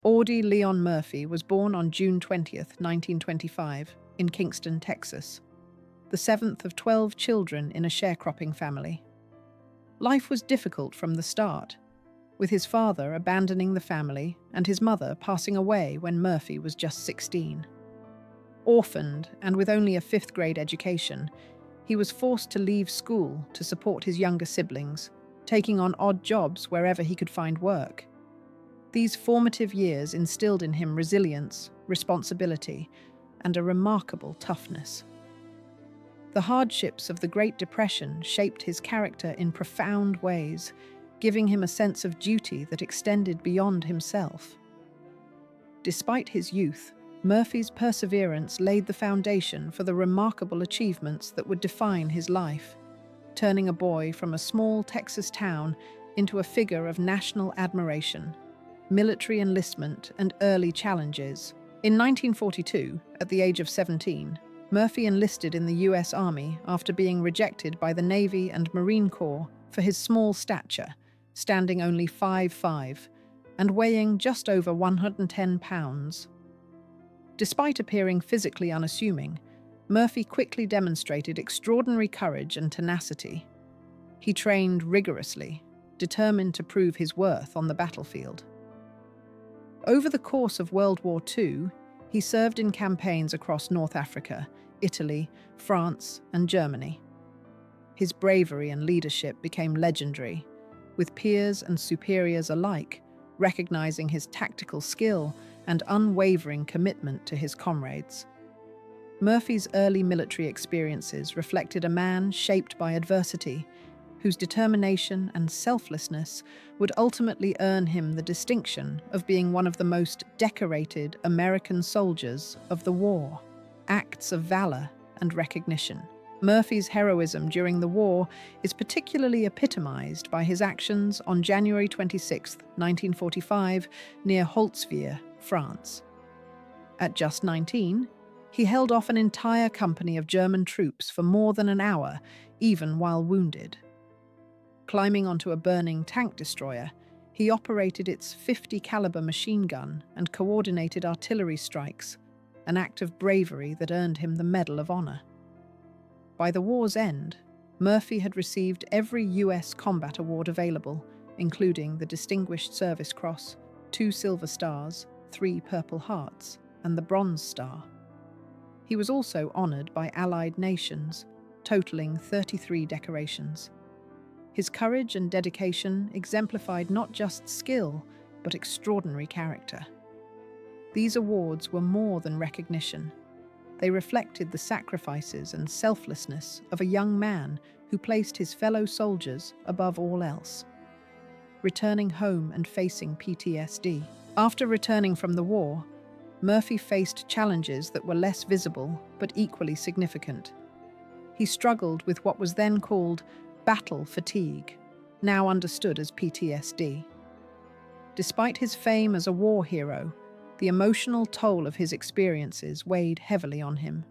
Audie Leon Murphy was born on June 20th, 1925, in Kingston, Texas, the seventh of 12 children in a sharecropping family. Life was difficult from the start, with his father abandoning the family and his mother passing away when Murphy was just 16. Orphaned and with only a fifth-grade education, he was forced to leave school to support his younger siblings, taking on odd jobs wherever he could find work. These formative years instilled in him resilience, responsibility, and a remarkable toughness. The hardships of the Great Depression shaped his character in profound ways, giving him a sense of duty that extended beyond himself. Despite his youth, Murphy's perseverance laid the foundation for the remarkable achievements that would define his life, turning a boy from a small Texas town into a figure of national admiration, military enlistment, and early challenges. In 1942, at the age of 17, Murphy enlisted in the U.S. Army after being rejected by the Navy and Marine Corps for his small stature, standing only 5'5", and weighing just over 110 pounds. Despite appearing physically unassuming, Murphy quickly demonstrated extraordinary courage and tenacity. He trained rigorously, determined to prove his worth on the battlefield. Over the course of World War II, he served in campaigns across North Africa, Italy, France, and Germany. His bravery and leadership became legendary, with peers and superiors alike recognizing his tactical skill and unwavering commitment to his comrades. Murphy's early military experiences reflected a man shaped by adversity, whose determination and selflessness would ultimately earn him the distinction of being one of the most decorated American soldiers of the war. Acts of valor and recognition. Murphy's heroism during the war is particularly epitomized by his actions on January 26, 1945, near Holtzwihr, France. At just 19, he held off an entire company of German troops for more than an hour, even while wounded. Climbing onto a burning tank destroyer, he operated its .50 caliber machine gun and coordinated artillery strikes, an act of bravery that earned him the Medal of Honor. By the war's end, Murphy had received every U.S. combat award available, including the Distinguished Service Cross, 2 Silver Stars, 3 Purple Hearts, and the Bronze Star. He was also honored by Allied nations, totaling 33 decorations. His courage and dedication exemplified not just skill, but extraordinary character. These awards were more than recognition. They reflected the sacrifices and selflessness of a young man who placed his fellow soldiers above all else. Returning home and facing PTSD. After returning from the war, Murphy faced challenges that were less visible but equally significant. He struggled with what was then called battle fatigue, now understood as PTSD. Despite his fame as a war hero, the emotional toll of his experiences weighed heavily on him.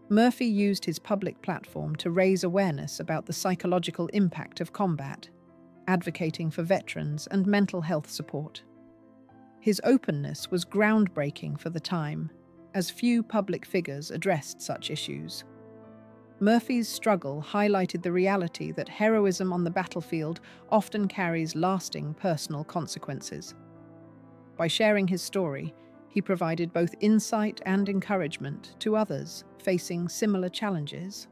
Murphy used his public platform to raise awareness about the psychological impact of combat, advocating for veterans and mental health support. His openness was groundbreaking for the time, as few public figures addressed such issues. Murphy's struggle highlighted the reality that heroism on the battlefield often carries lasting personal consequences. By sharing his story, he provided both insight and encouragement to others facing similar challenges,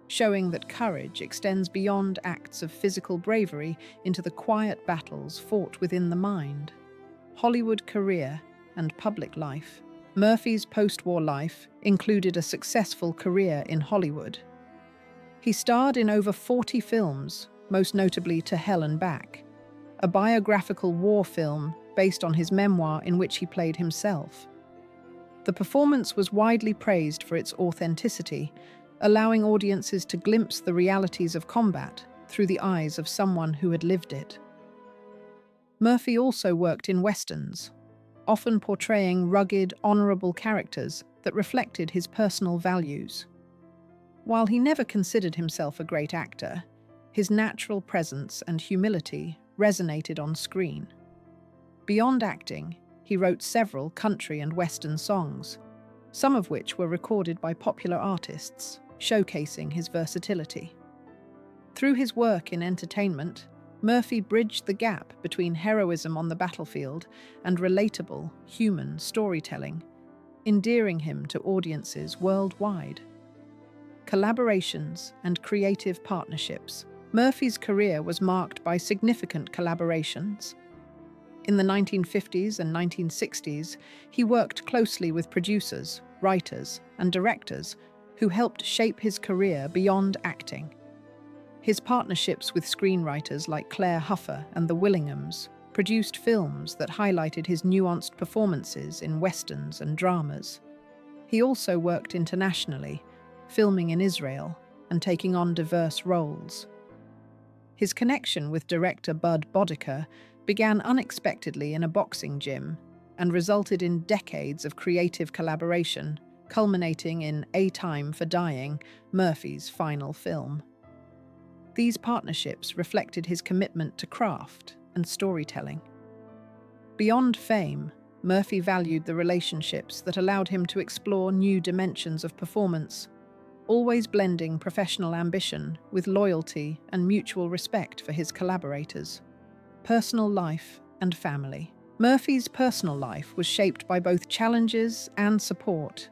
showing that courage extends beyond acts of physical bravery into the quiet battles fought within the mind. Hollywood career and public life. Murphy's post-war life included a successful career in Hollywood. He starred in over 40 films, most notably To Hell and Back, a biographical war film based on his memoir in which he played himself. The performance was widely praised for its authenticity, allowing audiences to glimpse the realities of combat through the eyes of someone who had lived it. Murphy also worked in westerns, often portraying rugged, honorable characters that reflected his personal values. While he never considered himself a great actor, his natural presence and humility resonated on screen. Beyond acting, He wrote several country and western songs, some of which were recorded by popular artists, showcasing his versatility. Through his work in entertainment, Murphy bridged the gap between heroism on the battlefield and relatable, human storytelling, endearing him to audiences worldwide. Collaborations and creative partnerships. Murphy's career was marked by significant collaborations. In the 1950s and 1960s, he worked closely with producers, writers, and directors who helped shape his career beyond acting. His partnerships with screenwriters like Claire Huffer and the Willinghams produced films that highlighted his nuanced performances in westerns and dramas. He also worked internationally, filming in Israel and taking on diverse roles. His connection with director Bud Boddicker began unexpectedly in a boxing gym and resulted in decades of creative collaboration, culminating in A Time for Dying, Murphy's final film. These partnerships reflected his commitment to craft and storytelling. Beyond fame, Murphy valued the relationships that allowed him to explore new dimensions of performance, always blending professional ambition with loyalty and mutual respect for his collaborators. Personal life and family. Murphy's personal life was shaped by both challenges and support.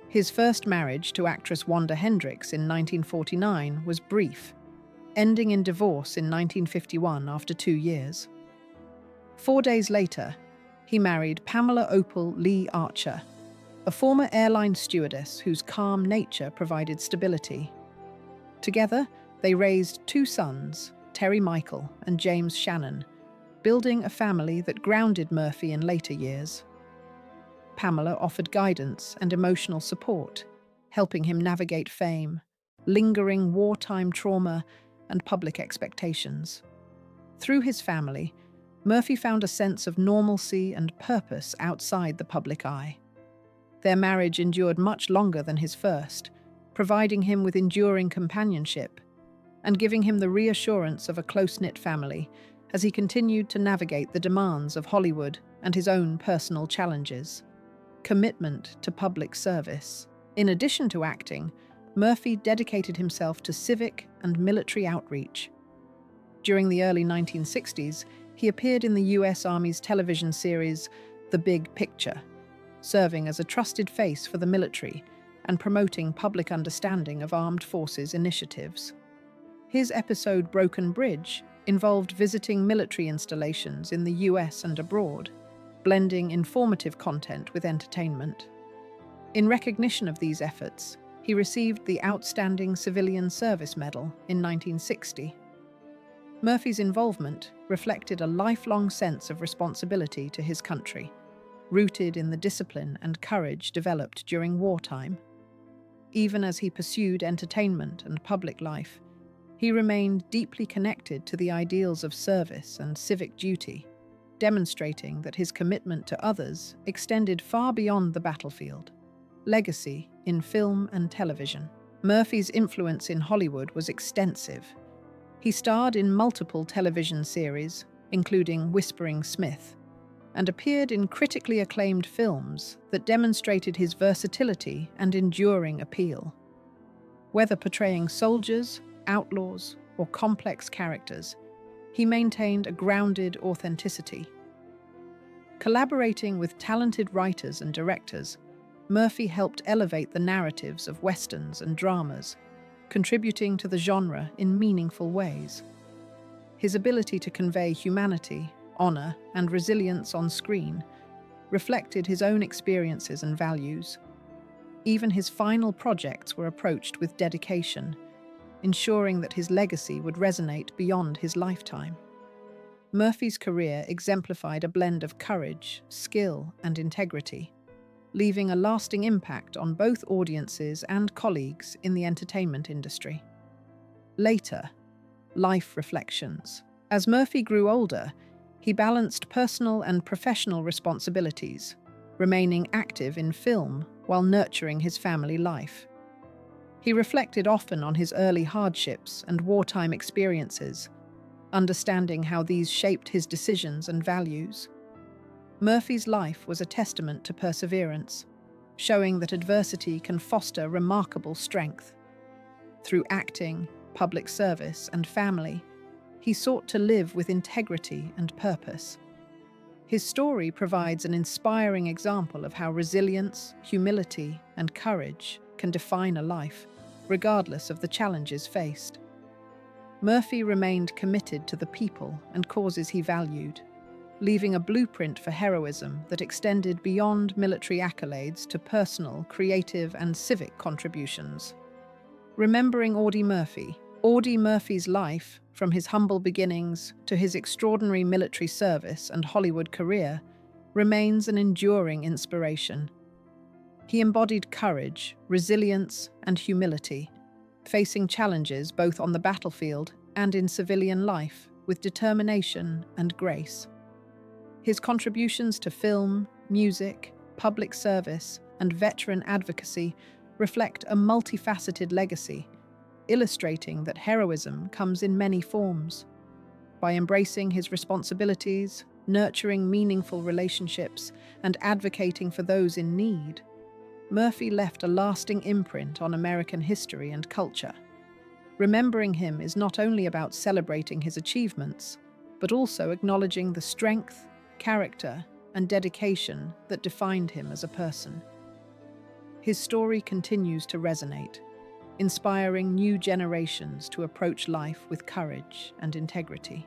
His first marriage to actress Wanda Hendricks in 1949 was brief, ending in divorce in 1951 after 2 years. 4 days later, he married Pamela Opal Lee Archer, a former airline stewardess whose calm nature provided stability. Together, they raised 2 sons, Terry Michael and James Shannon, building a family that grounded Murphy in later years. Pamela offered guidance and emotional support, helping him navigate fame, lingering wartime trauma, and public expectations. Through his family, Murphy found a sense of normalcy and purpose outside the public eye. Their marriage endured much longer than his first, providing him with enduring companionship and giving him the reassurance of a close-knit family as he continued to navigate the demands of Hollywood and his own personal challenges. Commitment to public service. In addition to acting, Murphy dedicated himself to civic and military outreach. During the early 1960s, he appeared in the U.S. Army's television series The Big Picture, serving as a trusted face for the military and promoting public understanding of armed forces initiatives. His episode Broken Bridge involved visiting military installations in the U.S. and abroad, blending informative content with entertainment. In recognition of these efforts, he received the Outstanding Civilian Service Medal in 1960. Murphy's involvement reflected a lifelong sense of responsibility to his country, rooted in the discipline and courage developed during wartime. Even as he pursued entertainment and public life, he remained deeply connected to the ideals of service and civic duty, demonstrating that his commitment to others extended far beyond the battlefield. Legacy in film and television. Murphy's influence in Hollywood was extensive. He starred in multiple television series, including Whispering Smith, and appeared in critically acclaimed films that demonstrated his versatility and enduring appeal. Whether portraying soldiers, outlaws, or complex characters, he maintained a grounded authenticity. Collaborating with talented writers and directors, Murphy helped elevate the narratives of westerns and dramas, contributing to the genre in meaningful ways. His ability to convey humanity, honor, and resilience on screen reflected his own experiences and values. Even his final projects were approached with dedication, ensuring that his legacy would resonate beyond his lifetime. Murphy's career exemplified a blend of courage, skill, and integrity, leaving a lasting impact on both audiences and colleagues in the entertainment industry. Later, life reflections. As Murphy grew older, he balanced personal and professional responsibilities, remaining active in film while nurturing his family life. He reflected often on his early hardships and wartime experiences, understanding how these shaped his decisions and values. Murphy's life was a testament to perseverance, showing that adversity can foster remarkable strength. Through acting, public service, and family, he sought to live with integrity and purpose. His story provides an inspiring example of how resilience, humility, and courage can define a life, regardless of the challenges faced. Murphy remained committed to the people and causes he valued, leaving a blueprint for heroism that extended beyond military accolades to personal, creative, and civic contributions. Remembering Audie Murphy's life, from his humble beginnings to his extraordinary military service and Hollywood career, remains an enduring inspiration. He embodied courage, resilience, and humility, facing challenges both on the battlefield and in civilian life with determination and grace. His contributions to film, music, public service, and veteran advocacy reflect a multifaceted legacy, illustrating that heroism comes in many forms. By embracing his responsibilities, nurturing meaningful relationships, and advocating for those in need, Murphy left a lasting imprint on American history and culture. Remembering him is not only about celebrating his achievements, but also acknowledging the strength, character, and dedication that defined him as a person. His story continues to resonate, inspiring new generations to approach life with courage and integrity.